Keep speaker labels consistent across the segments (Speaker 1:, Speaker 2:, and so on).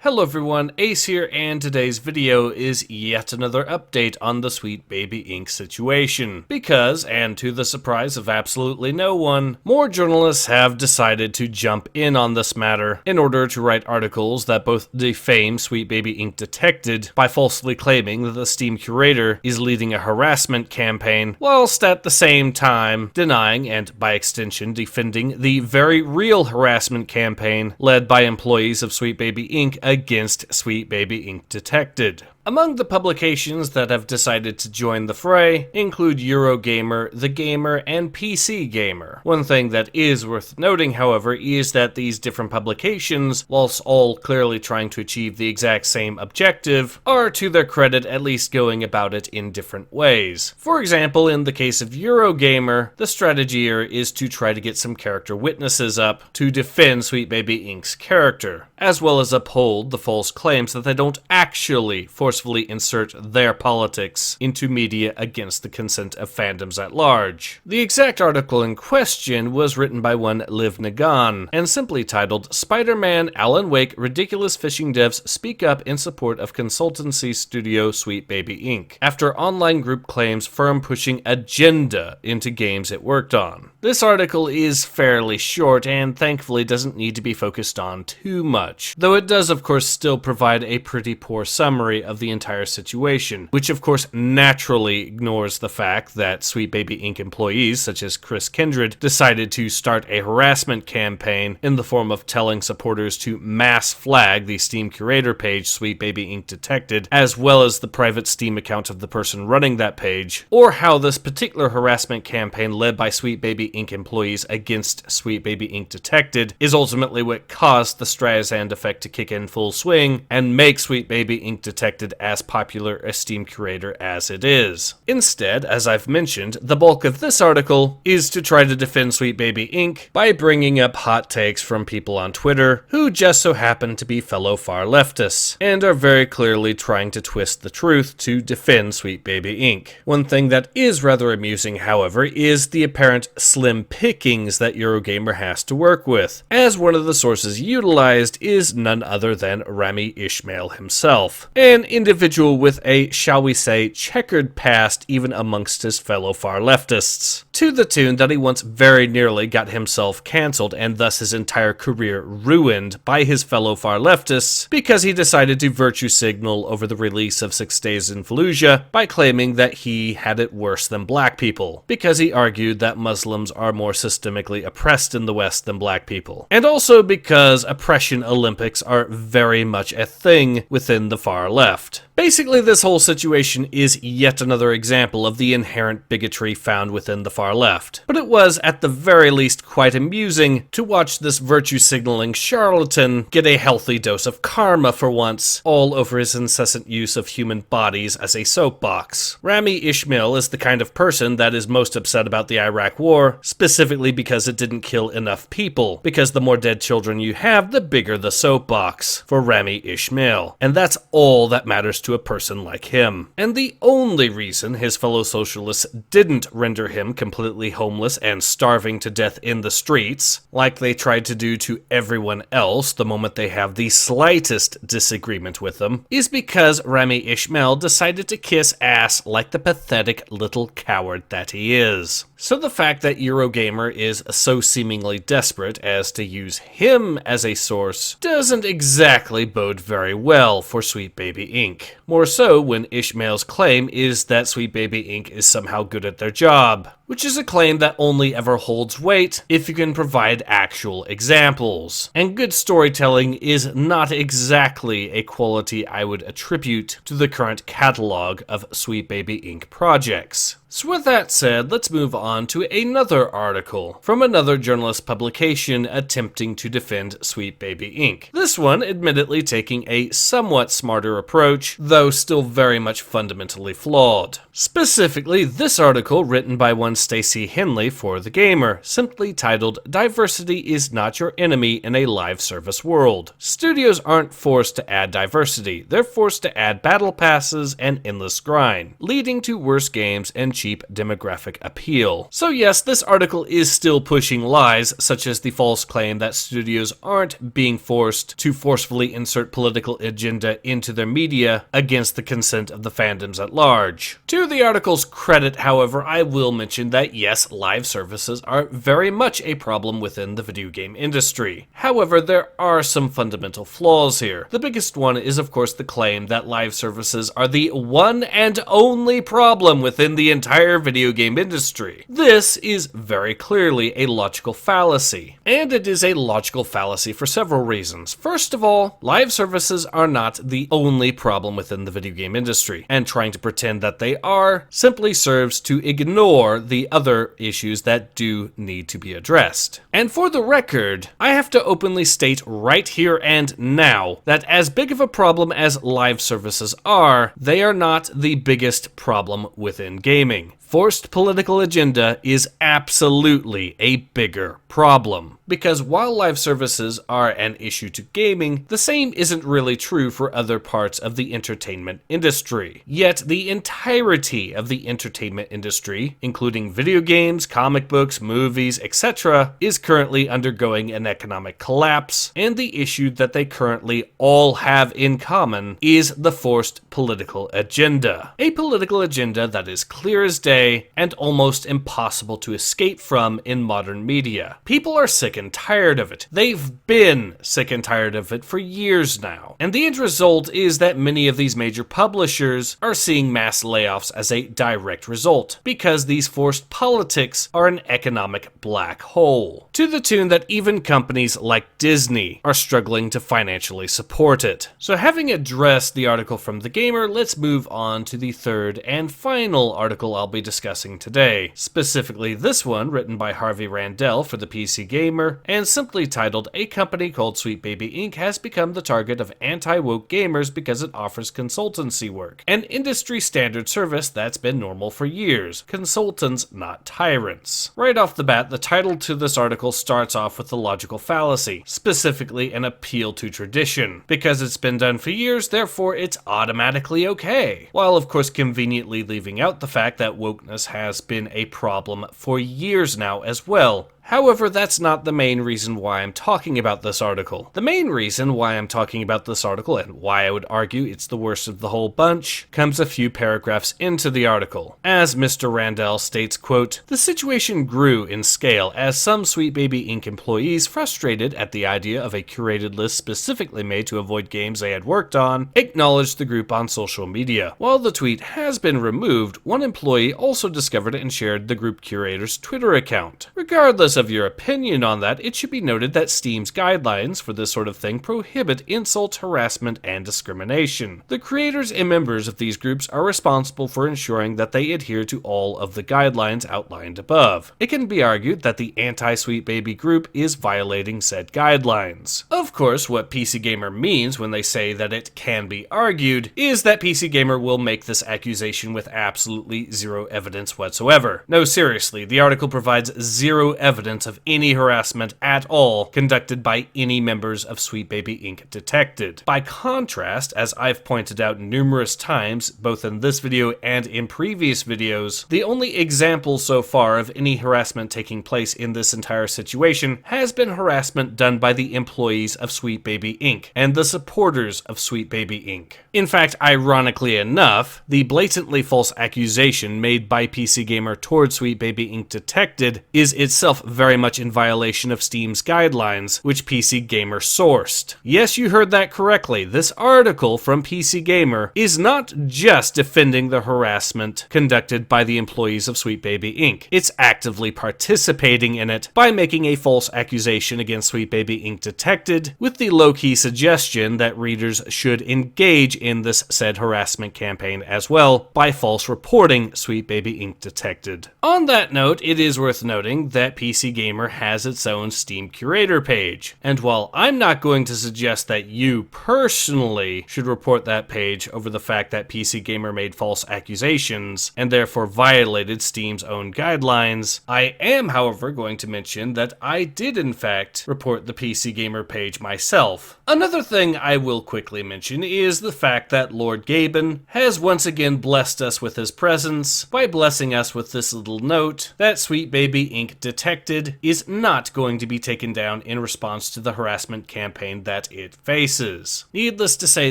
Speaker 1: Hello everyone, Ace here, and today's video is yet another update on the Sweet Baby Inc. situation. Because, and to the surprise of absolutely no one, more journalists have decided to jump in on this matter in order to write articles that both defame Sweet Baby Inc. Detected by falsely claiming that the Steam Curator is leading a harassment campaign, whilst at the same time denying and, by extension, defending the very real harassment campaign led by employees of Sweet Baby Inc. against Sweet Baby Inc. Detected. Among the publications that have decided to join the fray include Eurogamer, The Gamer, and PC Gamer. One thing that is worth noting, however, is that these different publications, whilst all clearly trying to achieve the exact same objective, are to their credit at least going about it in different ways. For example, in the case of Eurogamer, the strategy here is to try to get some character witnesses up to defend Sweet Baby Inc.'s character, as well as uphold the false claims that they don't actually forcefully insert their politics into media against the consent of fandoms at large. The exact article in question was written by one Liv Nagan, and simply titled, Spider-Man, Alan Wake, Ridiculous Fishing Devs Speak Up in Support of Consultancy Studio Sweet Baby Inc., after online group claims firm pushing agenda into games it worked on. This article is fairly short and thankfully doesn't need to be focused on too much, though it does of course still provide a pretty poor summary of the entire situation, which of course naturally ignores the fact that Sweet Baby Inc. employees such as Chris Kindred decided to start a harassment campaign in the form of telling supporters to mass flag the Steam Curator page Sweet Baby Inc. Detected, as well as the private Steam account of the person running that page, or how this particular harassment campaign led by Sweet Baby Inc. employees against Sweet Baby Inc. Detected is ultimately what caused the Streisand effect to kick in full swing and make Sweet Baby Inc. Detected as popular a Steam Curator as it is. Instead, as I've mentioned, the bulk of this article is to try to defend Sweet Baby Inc. by bringing up hot takes from people on Twitter who just so happen to be fellow far leftists and are very clearly trying to twist the truth to defend Sweet Baby Inc. One thing that is rather amusing, however, is the apparent slim pickings that Eurogamer has to work with, as one of the sources utilized is none other than Rami Ismail himself, an individual with a, shall we say, checkered past even amongst his fellow far leftists, to the tune that he once very nearly got himself cancelled and thus his entire career ruined by his fellow far leftists because he decided to virtue signal over the release of 6 Days in Fallujah by claiming that he had it worse than black people, because he argued that Muslims are more systemically oppressed in the West than black people, and also because oppression Olympics are very much a thing within the far left. Basically, this whole situation is yet another example of the inherent bigotry found within the far left. But it was, at the very least, quite amusing to watch this virtue-signaling charlatan get a healthy dose of karma for once, all over his incessant use of human bodies as a soapbox. Rami Ismail is the kind of person that is most upset about the Iraq War, specifically because it didn't kill enough people, because the more dead children you have, the bigger the soapbox for Rami Ismail. And that's all that matters to a person like him. And the only reason his fellow socialists didn't render him completely homeless and starving to death in the streets, like they tried to do to everyone else the moment they have the slightest disagreement with them, is because Rami Ismail decided to kiss ass like the pathetic little coward that he is. So the fact that Eurogamer is so seemingly desperate as to use him as a source doesn't exactly bode very well for Sweet Baby Inc. More so when Ishmael's claim is that Sweet Baby Inc. is somehow good at their job, which is a claim that only ever holds weight if you can provide actual examples. And good storytelling is not exactly a quality I would attribute to the current catalog of Sweet Baby Inc. projects. So with that said, let's move on to another article from another journalist publication attempting to defend Sweet Baby Inc. This one admittedly taking a somewhat smarter approach, though still very much fundamentally flawed. Specifically, this article written by one Stacey Henley for The Gamer, simply titled, Diversity is not your enemy in a live service world. Studios aren't forced to add diversity, they're forced to add battle passes and endless grind, leading to worse games and cheap demographic appeal. So yes, this article is still pushing lies, such as the false claim that studios aren't being forced to forcefully insert political agenda into their media against the consent of the fandoms at large. To the article's credit, however, I will mention that yes, live services are very much a problem within the video game industry. However, there are some fundamental flaws here. The biggest one is of course the claim that live services are the one and only problem within the entire video game industry. This is very clearly a logical fallacy, and it is a logical fallacy for several reasons. First of all, live services are not the only problem within the video game industry, and trying to pretend that they are simply serves to ignore the other issues that do need to be addressed. And for the record, I have to openly state right here and now that as big of a problem as live services are, they are not the biggest problem within gaming. Forced political agenda is absolutely a bigger problem. Because while live services are an issue to gaming, the same isn't really true for other parts of the entertainment industry. Yet the entirety of the entertainment industry, including video games, comic books, movies, etc., is currently undergoing an economic collapse, and the issue that they currently all have in common is the forced political agenda. A political agenda that is clear as day and almost impossible to escape from in modern media. People are sick and tired of it. They've been sick and tired of it for years now. And the end result is that many of these major publishers are seeing mass layoffs as a direct result, because these forced politics are an economic black hole, to the tune that even companies like Disney are struggling to financially support it. So having addressed the article from The Gamer, let's move on to the third and final article I'll be discussing today, specifically this one written by Harvey Randell for the PC Gamer, and simply titled, "A company called Sweet Baby Inc. has become the target of anti-woke gamers because it offers consultancy work, an industry standard service that's been normal for years. Consultants, not tyrants." Right off the bat, the title to this article starts off with a logical fallacy, specifically an appeal to tradition. Because it's been done for years, therefore it's automatically okay, while of course conveniently leaving out the fact that wokeness has been a problem for years now as well. However, that's not the main reason why I'm talking about this article. The main reason why I'm talking about this article, and why I would argue it's the worst of the whole bunch, comes a few paragraphs into the article. As Mr. Randell states, quote, "The situation grew in scale as some Sweet Baby Inc. employees, frustrated at the idea of a curated list specifically made to avoid games they had worked on, acknowledged the group on social media. While the tweet has been removed, one employee also discovered and shared the group curator's Twitter account. Regardless of your opinion on that, it should be noted that Steam's guidelines for this sort of thing prohibit insult, harassment, and discrimination. The creators and members of these groups are responsible for ensuring that they adhere to all of the guidelines outlined above. It can be argued that the anti-Sweet Baby group is violating said guidelines." Of course, what PC Gamer means when they say that it can be argued is that PC Gamer will make this accusation with absolutely zero evidence whatsoever. No, seriously, the article provides zero evidence of any harassment at all conducted by any members of Sweet Baby Inc. detected. By contrast, as I've pointed out numerous times, both in this video and in previous videos, the only example so far of any harassment taking place in this entire situation has been harassment done by the employees of Sweet Baby Inc. and the supporters of Sweet Baby Inc. In fact, ironically enough, the blatantly false accusation made by PC Gamer towards Sweet Baby Inc. detected is itself very much in violation of Steam's guidelines, which PC Gamer sourced. Yes, you heard that correctly. This article from PC Gamer is not just defending the harassment conducted by the employees of Sweet Baby Inc. It's actively participating in it by making a false accusation against Sweet Baby Inc. detected, with the low-key suggestion that readers should engage in this said harassment campaign as well by false reporting Sweet Baby Inc. detected. On that note, it is worth noting that PC PC Gamer has its own Steam Curator page. And while I'm not going to suggest that you personally should report that page over the fact that PC Gamer made false accusations and therefore violated Steam's own guidelines, I am, however, going to mention that I did in fact report the PC Gamer page myself. Another thing I will quickly mention is the fact that Lord Gaben has once again blessed us with his presence by blessing us with this little note that Sweet Baby Inc. Detected is not going to be taken down in response to the harassment campaign that it faces. Needless to say,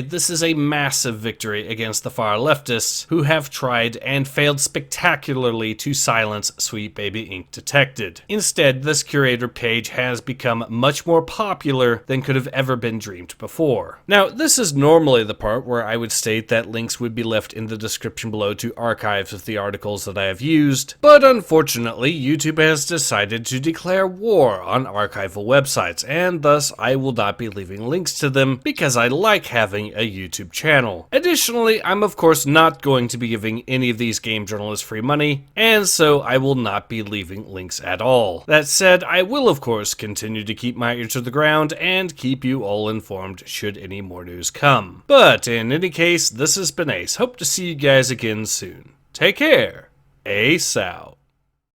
Speaker 1: this is a massive victory against the far leftists who have tried and failed spectacularly to silence Sweet Baby Inc. Detected. Instead, this Curator page has become much more popular than could have ever been dreamed before. Now, this is normally the part where I would state that links would be left in the description below to archives of the articles that I have used, but unfortunately, YouTube has decided to declare war on archival websites, and thus I will not be leaving links to them because I like having a YouTube channel. Additionally, I'm of course not going to be giving any of these game journalists free money, and so I will not be leaving links at all. That said, I will of course continue to keep my ear to the ground and keep you all informed should any more news come. But in any case, this has been Ace. Hope to see you guys again soon. Take care. Ace out.